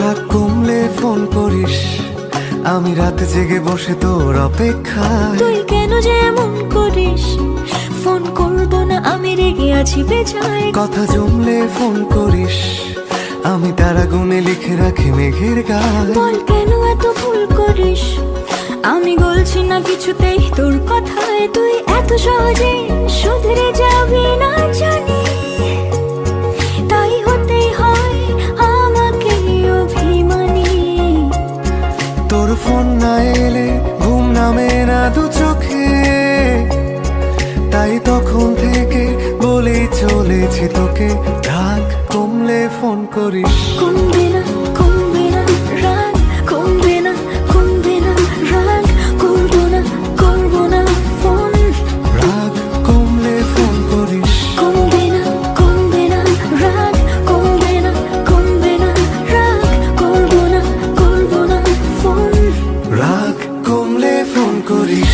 রাগ কমলে ফোন করিস, আমি রাত জেগে বসে তোর অপেক্ষায়। তুই কেন যে এমন করিস, ফোন করব না আমি রেগে আছি বেজায়। কথা জমলে ফোন করিস, আমি তারা গুনে লিখে রাখি মেঘের গায়। বল কেন এত ভুল করিস, আমি বলছি না কিছুতেই তোর কথায়। তুই এত সহজে শুধরে যাবি না জানি, তাই হতেই হয় আমাকে অভিমানী। তোর ফোন না এলে ঘুম নামে না দু চোখে, তাই তখন থেকে বলেই চলেছি তোকে, রাগ কমলে ফোন করিস। কমবে না কমবে না রাগ, কমবে না কমবে না রাগ, করবো না করবো না ফোন। রাগ কমলে ফোন করিস। কমবে না কমবে না রাগ, কমবে না কমবে না রাগ, করবো না করবো না ফোন। রাগ কমলে ফোন করিস।